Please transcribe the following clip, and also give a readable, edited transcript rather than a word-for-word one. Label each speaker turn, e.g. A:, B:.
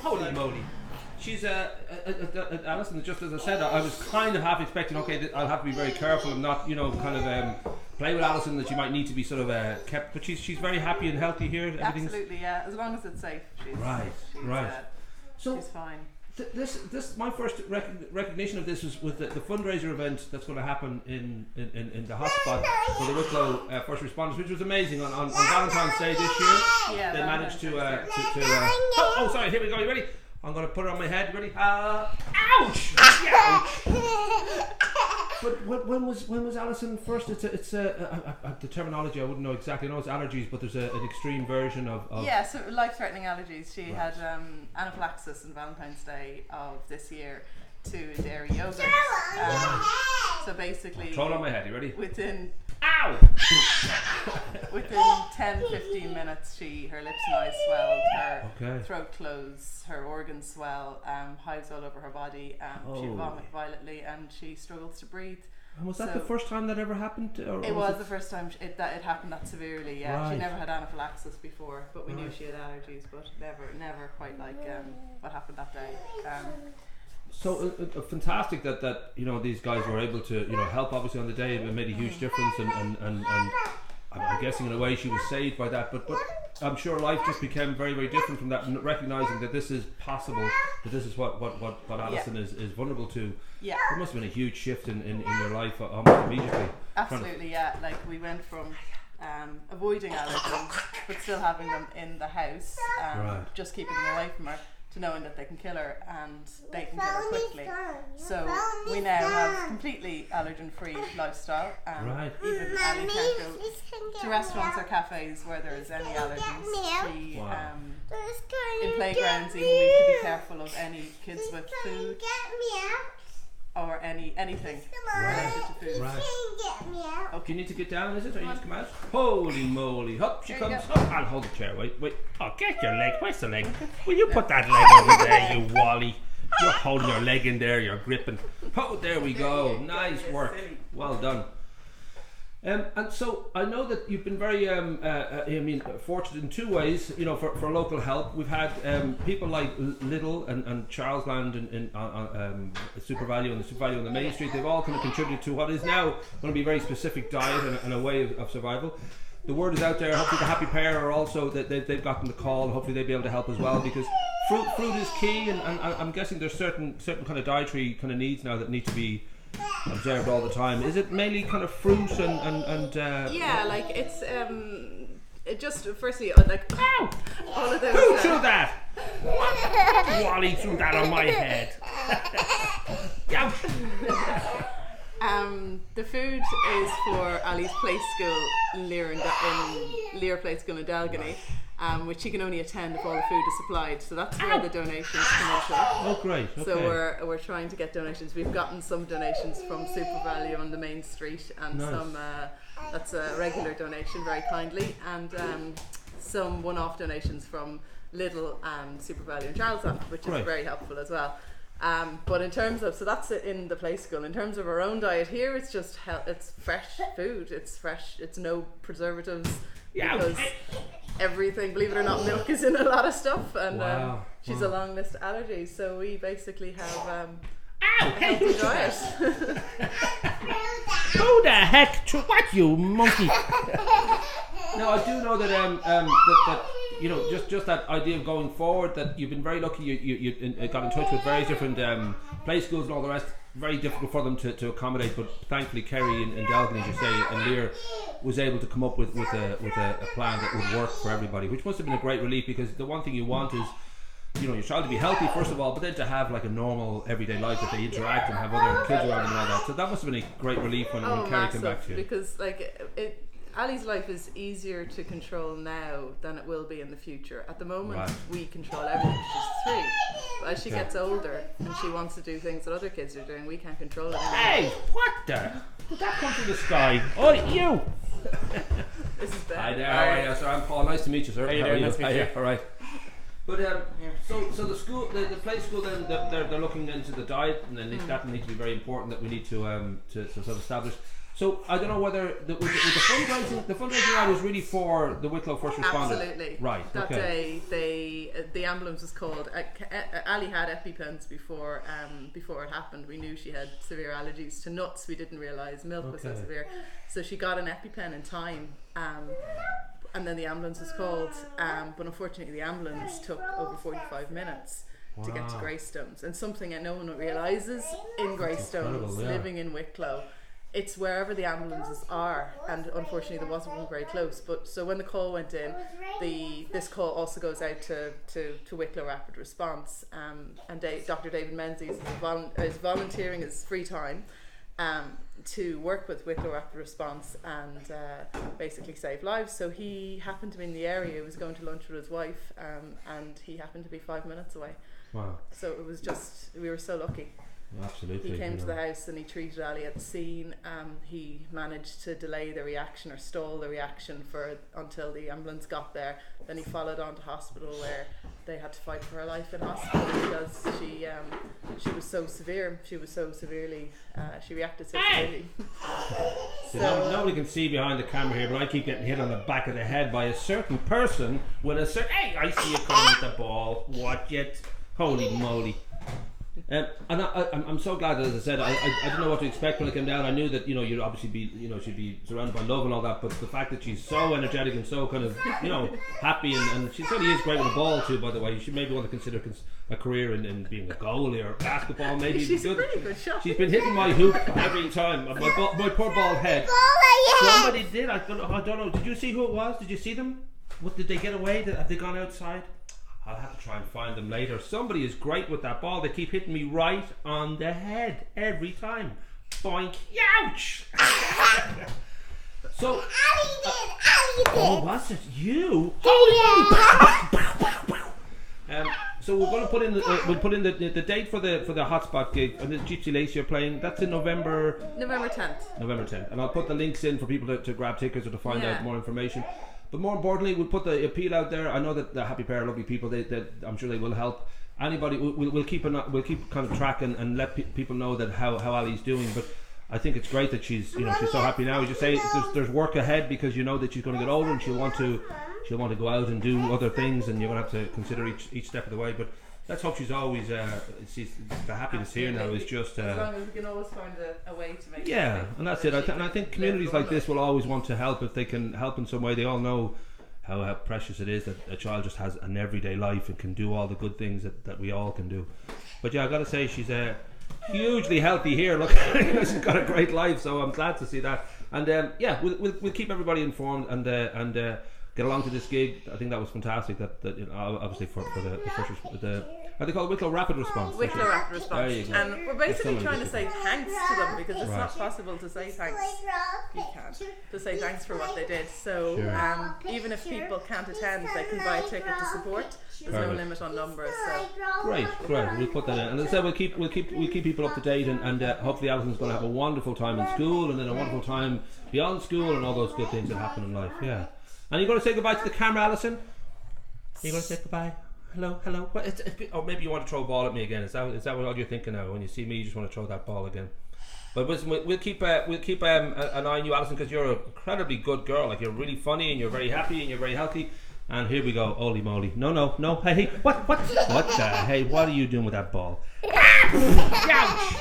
A: Holy moly. She's Alison, just as I said, I was kind of half expecting, okay, I'll have to be very careful and not, kind of play with Alison, that she might need to be sort of kept, but she's very happy and healthy here.
B: Absolutely, yeah, as long as it's safe. She's fine.
A: This my first recognition of this was with the fundraiser event that's going to happen in the hotspot for the Wicklow first responders, which was amazing on Valentine's Day this year.
B: Yeah,
A: they managed to oh, sorry, here we go. You ready? I'm going to put it on my head. Ready? Ouch! Ouch! But when was Alison first? It's the terminology I wouldn't know exactly. I know it's allergies, but there's an extreme version of
B: so life-threatening allergies. She had anaphylaxis on Valentine's Day of this year to dairy yogurt. So basically,
A: throw it on my head. You ready?
B: Within
A: Ow!
B: Within 10-15 minutes, her lips and eyes swelled, her throat closed, her organs swell, hives all over her body, she vomit violently, and she struggles to breathe.
A: And was that the first time that ever happened?
B: It was the first time that it happened that severely. Yeah,
A: right.
B: She never had anaphylaxis before, but we knew she had allergies, but never quite like what happened that day.
A: So fantastic that these guys were able to help obviously on the day. It made a huge difference, and I'm guessing in a way she was saved by that. But I'm sure life just became very, very different from that, and recognizing that this is possible, that this is what Alison is vulnerable to.
B: Yeah,
A: there must have been a huge shift in your life almost immediately.
B: Absolutely, yeah. Like we went from avoiding allergens but still having them in the house, just keeping them away from her, to knowing that they can kill her and they can kill her quickly. So we now have completely allergen-free lifestyle. Even Ali can't go to restaurants or cafes where there is any allergens. She, in playgrounds, even we have to be careful of any kids with food or anything related to food.
A: Okay, you need to get down, is it? Or you need to come out? Holy moly. Up she comes. Oh, I'll hold the chair. Wait. Oh, get your leg. Where's the leg? Will you put that leg over there, you wally? You're holding your leg in there. You're gripping. Oh, there we go. Nice work. Well done. And so I know that you've been very fortunate in two ways, for local help. We've had people like Lidl and Charles Land in Super Value and the Super Value on the Main Street. They've all kind of contributed to what is now going to be a very specific diet and a way of survival. The word is out there. Hopefully the Happy Pair are also, they've gotten the call. Hopefully they'll be able to help as well, because fruit is key, and I'm guessing there's certain kind of dietary kind of needs now that need to be observed all the time. Is it mainly kind of fruit and
B: like it's it just firstly like all of those
A: who threw that? Wally threw that on my head.
B: The food is for Ali's play school in Lear Play School in Dalgany, which she can only attend if all the food is supplied. So that's where the donations come into.
A: Oh, great. Okay.
B: So we're trying to get donations. We've gotten some donations from Super Value on the Main Street, and some that's a regular donation, very kindly, and some one-off donations from Lidl and Super Value and Charleston, which is very helpful as well. But in terms of, so that's it in the play school. In terms of our own diet here, it's just it's fresh food. It's fresh. It's no preservatives, because everything, believe it or not, milk is in a lot of stuff, and she's a long list of allergies. So we basically have a healthy diet.
A: Who the heck? What, you monkey? No, I do know that that just that idea of going forward, that you've been very lucky. You got in touch with various different play schools and all the rest. Very difficult for them to accommodate, but thankfully Kerry in Dalgany, as you say, and Lear was able to come up with a plan that would work for everybody, which must have been a great relief, because the one thing you want is your child to be healthy first of all, but then to have like a normal everyday life, that they interact and have other kids around them and all that. So that must have been a great relief when Kerry came back to you.
B: Because Ali's life is easier to control now than it will be in the future. At the moment, we control everything. She's 3. But as she gets older and she wants to do things that other kids are doing, we can't control it anymore.
A: Hey, what the? Did that come from the sky? Oh, you!
B: This is Ben.
A: Hi there, how are you? Sir, I'm Paul. Nice to meet you, sir.
C: How you doing? Nice to meet you.
A: All right. But so the school, the play school, then they're looking into the diet, and then that needs to be very important, that we need to sort of establish. So I don't know whether the fundraising night was really for the Wicklow first responders.
B: Absolutely.
A: Right.
B: That day, the ambulance was called. Ali had EpiPens before it happened. We knew she had severe allergies to nuts. We didn't realise milk was so severe. So she got an EpiPen in time. And then the ambulance was called, but unfortunately the ambulance took over 45 minutes to get to Greystones. And something that no one realises in Greystones, living in Wicklow, it's wherever the ambulances are, and unfortunately there wasn't one very close. But so when the call went in, this call also goes out to Wicklow Rapid Response, and Dr. David Menzies is volunteering his free time to work with Wicklow Rapid Response and basically save lives. So he happened to be in the area. He was going to lunch with his wife, and he happened to be 5 minutes away.
A: Wow.
B: So it was just, we were so lucky.
A: Absolutely.
B: He came to the house and he treated Ali at the scene. He managed to delay the reaction or stall the reaction until the ambulance got there. Then he followed on to hospital, where they had to fight for her life in hospital because she was so severe. She was so severely. She reacted so severely.
A: So nobody can see behind the camera here, but I keep getting hit on the back of the head by a certain person with a certain. Hey, I see you coming with the ball. Watch it. Holy moly. And I'm so glad that, as I said, I didn't know what to expect when I came down. I knew that, you'd obviously be, she'd be surrounded by love and all that, but the fact that she's so energetic and so kind of, happy, and she certainly is great with a ball too, by the way. You should maybe want to consider a career in being a goalie or basketball, maybe.
B: She's a pretty good shot.
A: She's been hitting my hoop every time. My poor bald head. Somebody did. I don't know. Did you see who it was? Did you see them? What, did they get away? Have they gone outside? I'll have to try and find them later. Somebody is great with that ball. They keep hitting me right on the head every time. Boink. Ouch! So,
C: Ali did.
A: oh, was it you? So we're going to put in the date for the hotspot gig and the Gypsy Lace you're playing. That's in November
B: 10th.
A: November 10th, and I'll put the links in for people to grab tickets or to find out more information. But more importantly, we'll put the appeal out there. I know that the Happy Pair are lovely people. I'm sure they will help. Anybody, we'll keep kind of track and let people know that how Ali's doing. But I think it's great that she's she's so happy now. As you say, there's work ahead because you know that she's going to get older and she'll want to go out and do other things, and you're going to have to consider each step of the way. But let's hope she's always the happiness here now is just
B: as long as we can always find a way to make
A: and that's it. I think communities like this will always want to help if they can help in some way. They all know how precious it is that a child just has an everyday life and can do all the good things that we all can do. But yeah, I got to say she's hugely healthy here. Look, she's got a great life, so I'm glad to see that. And we'll keep everybody informed and get along to this gig. I think that was fantastic. That obviously for the first how they call it, Wicklow Rapid Response.
B: Wicklow Rapid Response. And we're basically trying to say thanks to them because it's not possible to say thanks. You can't. To say thanks for what they did. So even if people can't attend, they can buy a ticket to support. There's no limit on numbers. So
A: great. We'll put that in. And as I said, we'll keep people up to date, and hopefully Alison's going to have a wonderful time in school, and then a wonderful time beyond school, and all those good things that happen in life. Yeah. And you're going to say goodbye to the camera, Alison? You're going to say goodbye? Hello. What, maybe you want to throw a ball at me again. Is that what all you're thinking now? When you see me, you just want to throw that ball again. But listen, we'll keep an eye on you, Alison, because you're an incredibly good girl. Like, you're really funny and you're very happy and you're very healthy. And here we go. Holy moly! No. Hey, what? Hey, what are you doing with that ball? Ouch!